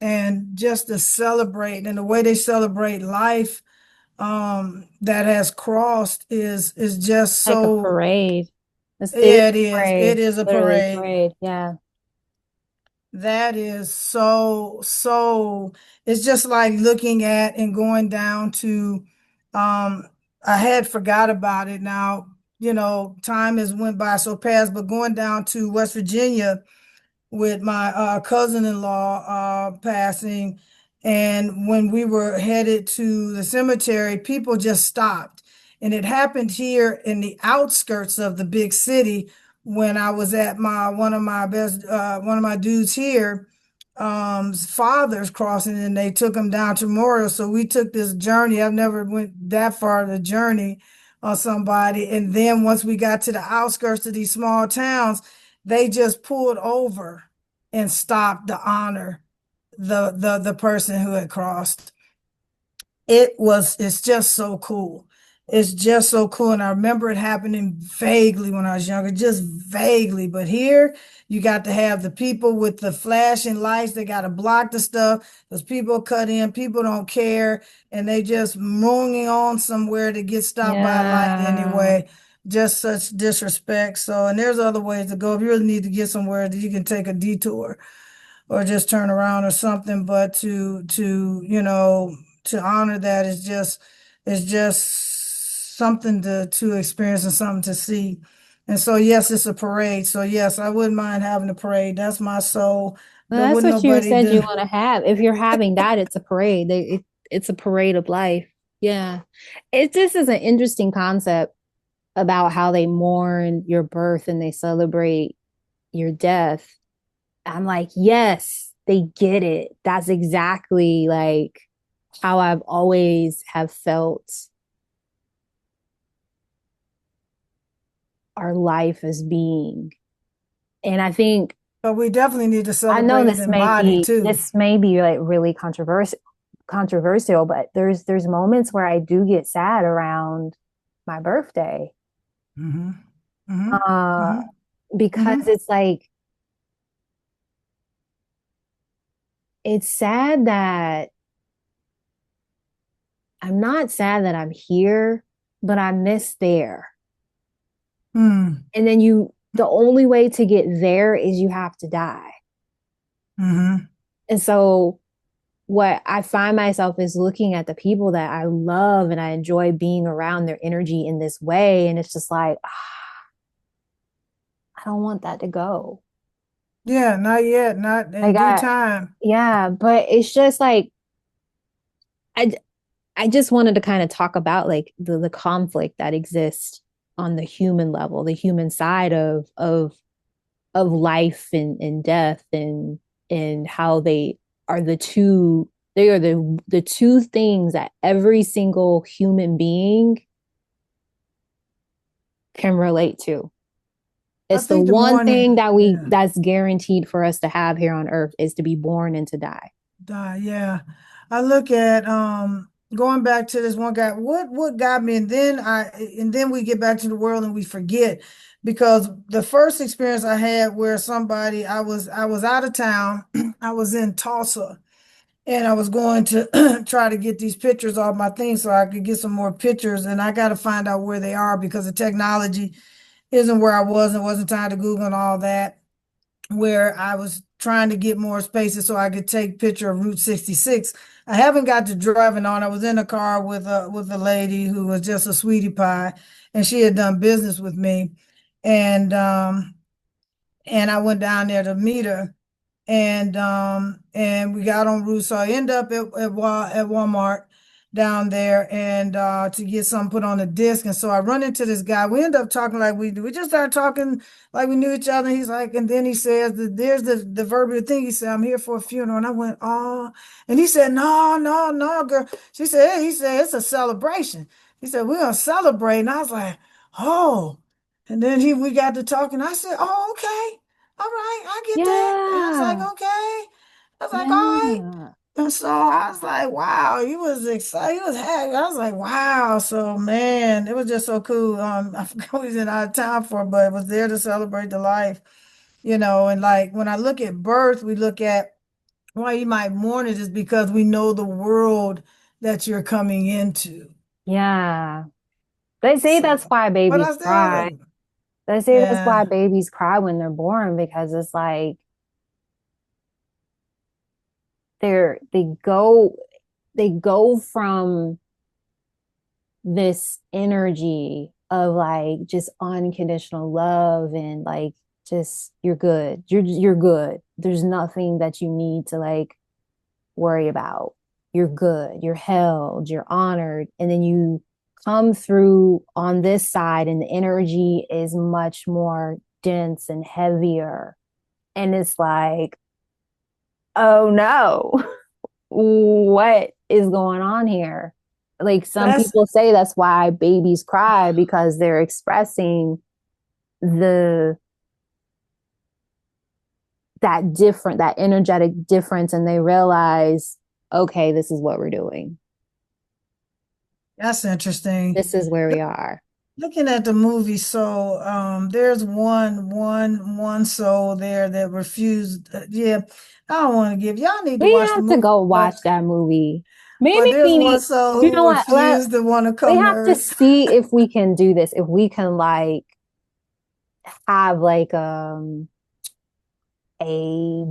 And just to celebrate and the way they celebrate life that has crossed is just Like a so, parade. It is yeah, it a is. It parade, is a literally a parade. parade. Yeah. That is so it's just like looking at and going down to um I had forgot about it now, time has went by so fast, but going down to West Virginia with my cousin-in-law passing. And when we were headed to the cemetery, people just stopped. And it happened here in the outskirts of the big city when I was at one of my dudes here, father's crossing, and they took him down to Memorial. So we took this journey. I've never went that far of the journey on somebody. And then once we got to the outskirts of these small towns, they just pulled over and stopped to honor the person who had crossed. It's just so cool. It's just so cool. And I remember it happening vaguely when I was younger, just vaguely. But here you got to have the people with the flashing lights. They got to block the stuff because people cut in, people don't care, and they just moving on somewhere to get stopped by a light Yeah. anyway. Just such disrespect. So, and there's other ways to go. If you really need to get somewhere, you can take a detour or just turn around or something. But to honor that is just something to experience and something to see. And so yes, it's a parade. So yes, I wouldn't mind having a parade. That's my soul. Well, But that's wouldn't what you nobody said do. you want to have. If you're having that, it's a parade. It's a parade of life. Yeah. It just is an interesting concept about how they mourn your birth and they celebrate your death. I'm like, yes, they get it. That's exactly like how I've always have felt our life as being. And I think But we definitely need to I know celebrate it in body too. this may be like really controversial, but there's moments where I do get sad around my birthday. Mm-hmm. Mm-hmm. Uh Mm-hmm. because Mm-hmm. it's like it's sad that I'm not sad that I'm here, but I miss there. Mm-hmm. And then the only way to get there is you have to die. Mm-hmm. And so what I find myself is looking at the people that I love and I enjoy being around their energy in this way. And it's just like, I don't want that to go. Yeah, not yet, not in Like due I, time. yeah, but it's just like, I, I just wanted to kind of talk about like the conflict that exists on the human level, the human side of life and death and how are the two they are the two things that every single human being can relate to. I It's the think the one morning, thing that we yeah, that's guaranteed for us to have here on earth is to be born and to die. yeah. I look at going back to this one guy, what got me, and then we get back to the world and we forget because the first experience I had where somebody I was out of town, I was in Tulsa. And I was going to try to get these pictures off my thing so I could get some more pictures. And I got to find out where they are because the technology isn't where I was. And it wasn't time to Google and all that. Where I was trying to get more spaces so I could take picture of Route 66. I haven't got to driving on. I was in a car with a lady who was just a sweetie pie, and she had done business with me. And and I went down there to meet her and we got on route. So I end up at Walmart down there and to get something put on a disc. And so I run into this guy. We end up talking like we do. We just started talking like we knew each other. He's like, and then he says that there's the verbiage thing. He said, I'm here for a funeral. And I went, oh, and he said, no, no, no, girl. She said, hey, he said, it's a celebration. He said, we're gonna celebrate. And I was like, oh. And then we got to talking. I said, oh, okay. All right, I get that. And I was like, Yeah. okay. I was like, all right. Yeah. And so I was like, wow, he was excited. He was happy. I was like, wow. So man, it was just so cool. I forgot what he was in out of town for, but it was there to celebrate the life, and like when I look at birth, we look at why you might mourn it is because we know the world that you're coming into. Yeah. They say that's So, why but babies I still cry. love, They say that's why yeah. babies cry when they're born because it's like they're they go from this energy of like just unconditional love and like just you're good. You're good. There's nothing that you need to like worry about. You're good. You're held. You're honored. And then you come through on this side and the energy is much more dense and heavier. And it's like, oh no, what is going on here? Like some That's people say that's why babies cry because they're expressing the that energetic difference and they realize, okay, this is what we're doing. that's interesting. This is where we are. Looking at the movie, so there's one soul there that refused. Yeah, I don't want to give y'all need to We watch the have to movie, go watch that movie. Maybe but there's we one need, soul you know who what? refused to want to We come to have to Earth. see if we can do this, if we can like have like a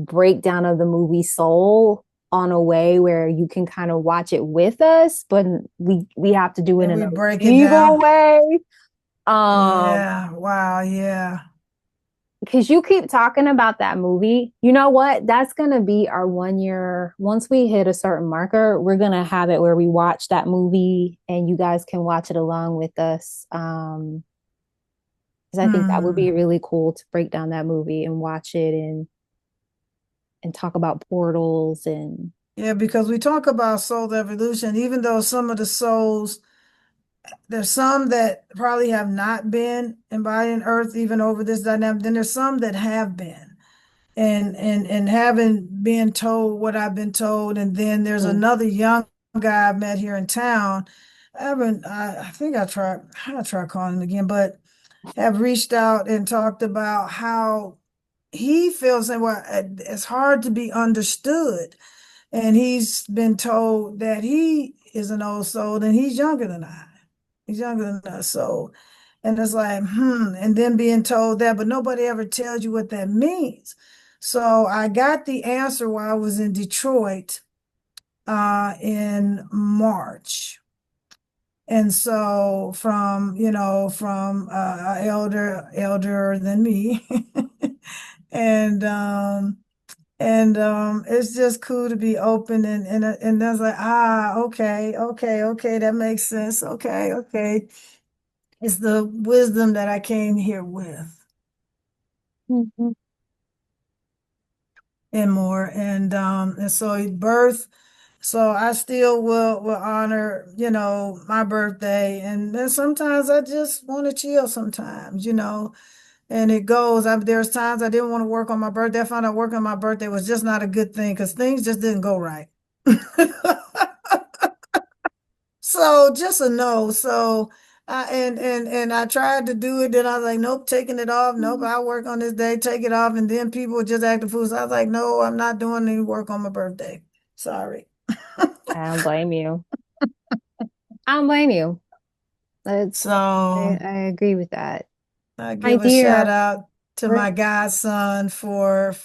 breakdown of the movie Soul on a way where you can kind of watch it with us, but we have to do it And in we a break it legal down. way. Yeah, wow, yeah. Because you keep talking about that movie. You know what? That's gonna be our 1 year. Once we hit a certain marker, we're gonna have it where we watch that movie and you guys can watch it along with us. Because I think that would be Hmm. really cool to break down that movie and watch it and talk about portals and Yeah, because we talk about soul evolution, even though some of the souls, there's some that probably have not been embodying Earth even over this dynamic. Then there's some that have been. And haven't been told what I've been told. And then there's mm, another young guy I met here in town. I think I tried calling him again, but have reached out and talked about how he feels and well, it's hard to be understood. And he's been told that he is an old soul and he's younger than I. He's younger than us. So, and it's like, and then being told that, but nobody ever tells you what that means. So I got the answer while I was in Detroit in March. And so from elder than me. And it's just cool to be open and that's like, okay, that makes sense. Okay. It's the wisdom that I came here with Mhm. and more. And so birth, so I still will honor, my birthday. And then sometimes I just want to chill sometimes, and it goes. There's times I didn't want to work on my birthday. I found out working on my birthday was just not a good thing because things just didn't go right. So just a no. So and I tried to do it. Then I was like, nope, taking it off. Nope, I'll work on this day, take it off. And then people would just act the fool. So I was like, no, I'm not doing any work on my birthday. Sorry. I don't blame you. I don't blame you. That's So I agree with that. I My give a shout dear, out to we're my godson for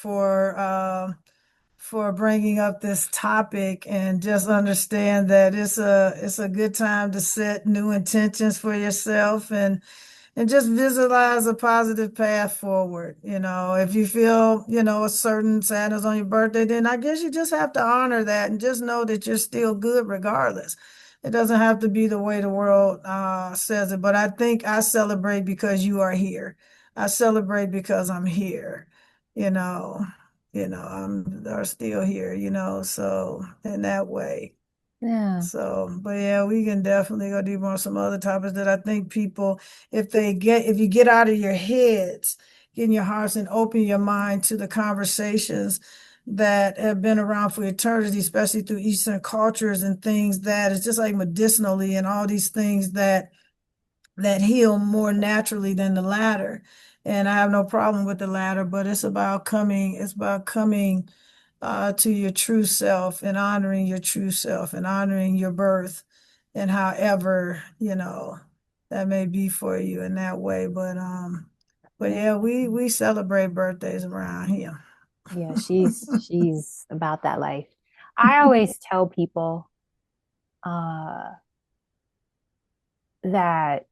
bringing up this topic and just understand that it's a good time to set new intentions for yourself and just visualize a positive path forward. If you feel, a certain sadness on your birthday, then I guess you just have to honor that and just know that you're still good regardless. It doesn't have to be the way the world says it, but I think I celebrate because you are here. I celebrate because I'm here. You know, I'm are still here. So in that way. yeah. So, but yeah, we can definitely go deeper on some other topics that I think people, if you get out of your heads, get in your hearts and open your mind to the conversations that have been around for eternity, especially through Eastern cultures and things that it's just like medicinally and all these things that heal more naturally than the latter. And I have no problem with the latter, but it's about coming to your true self and honoring your true self and honoring your birth and however, that may be for you in that way. But Yeah. yeah, we celebrate birthdays around here. Yeah, she's about that life. I always tell people uh that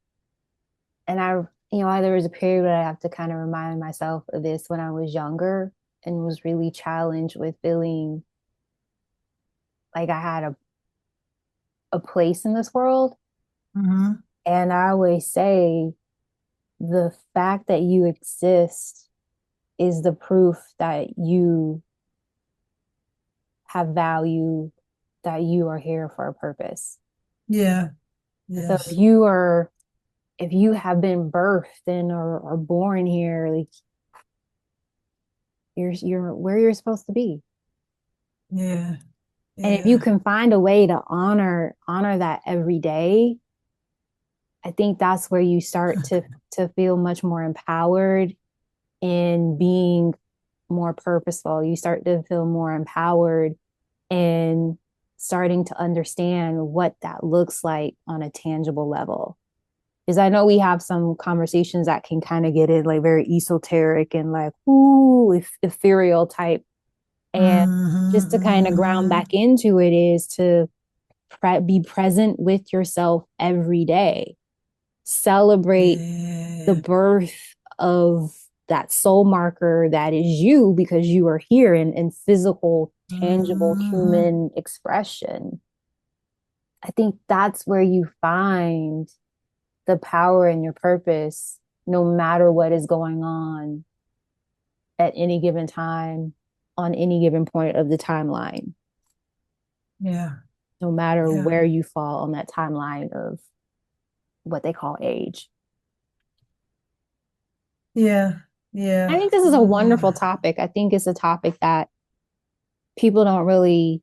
and there was a period where I have to kind of remind myself of this when I was younger and was really challenged with feeling like I had a place in this world. Hmm. And I always say the fact that you exist is the proof that you have value, that you are here for a purpose. Yeah. So Yes. if you have been birthed and or born here, like you're where you're supposed to be. Yeah. And if you Yeah. can find a way to honor that every day, I think that's where you start to feel much more empowered in being more purposeful. You start to feel more empowered in starting to understand what that looks like on a tangible level. Because I know we have some conversations that can kind of get in like very esoteric and like, ooh, ethereal type. And just to kind of ground Hmm. back into it is to be present with yourself every day. Celebrate the Yeah. birth of that soul marker that is you because you are here in physical, tangible Hmm. human expression. I think that's where you find the power and your purpose, no matter what is going on at any given time, on any given point of the timeline, Yeah. no matter Yeah. where you fall on that timeline of what they call age. Yeah. I Yeah. think this is a wonderful topic. I think it's a topic that people don't really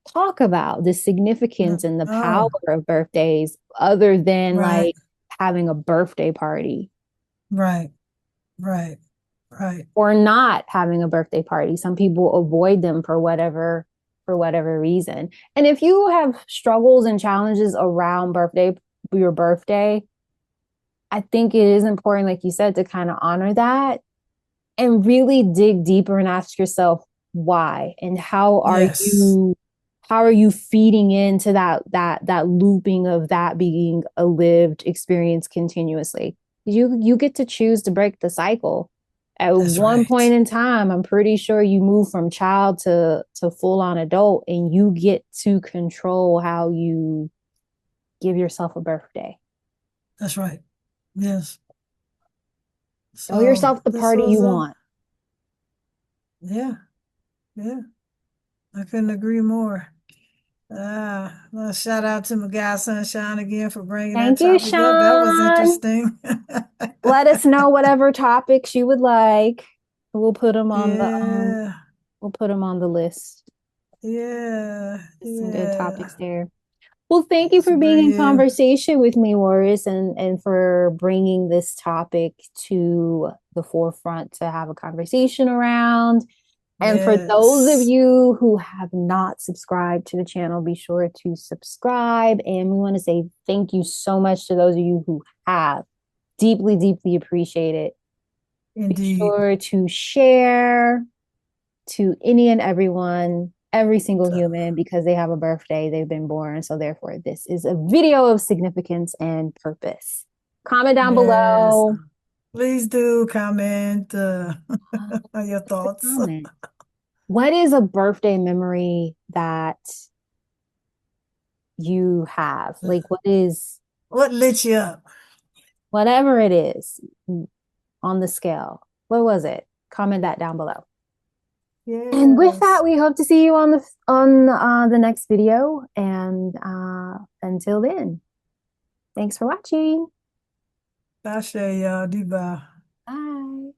talk about the significance No. and the power Oh, of birthdays other than right. like having a birthday party Right. Right. Right. or not having a birthday party. Some people avoid them for whatever reason. And if you have struggles and challenges around your birthday, I think it is important, like you said, to kind of honor that and really dig deeper and ask yourself why and Yes. how are you feeding into that looping of that being a lived experience continuously? You get to choose to break the cycle. At That's one point right. in time, I'm pretty sure you move from child to full on adult, and you get to control how you give yourself a birthday. That's right. Yes. Throw So yourself the this party you was want. yeah, yeah. I couldn't agree more. Well, shout out to my guy Sunshine again for bringing that Thank you, topic up. That was Sean. interesting. Let us know whatever topics you would like. We'll put them on the Yeah, we'll put them on the list. yeah, There's some good yeah. topics there. Well, thank you Yes, for being in agree. conversation with me, Warriors, and for bringing this topic to the forefront to have a conversation around. And for those of Yes, you who have not subscribed to the channel, be sure to subscribe. And we want to say thank you so much to those of you who have. Deeply, deeply appreciate it. Be indeed. sure to share to any and everyone, every single So, human, because they have a birthday, they've been born. So, therefore, this is a video of significance and purpose. Comment down yes. below. Please do comment your What's the thoughts. comment? What is a birthday memory that you have? Like, what is What lit you up? whatever it is on the scale? What was it? Comment that down below. And with that, Yes. we hope to see you on the next video. And until then, thanks for watching. Ashe, y'all. Dubai. Bye.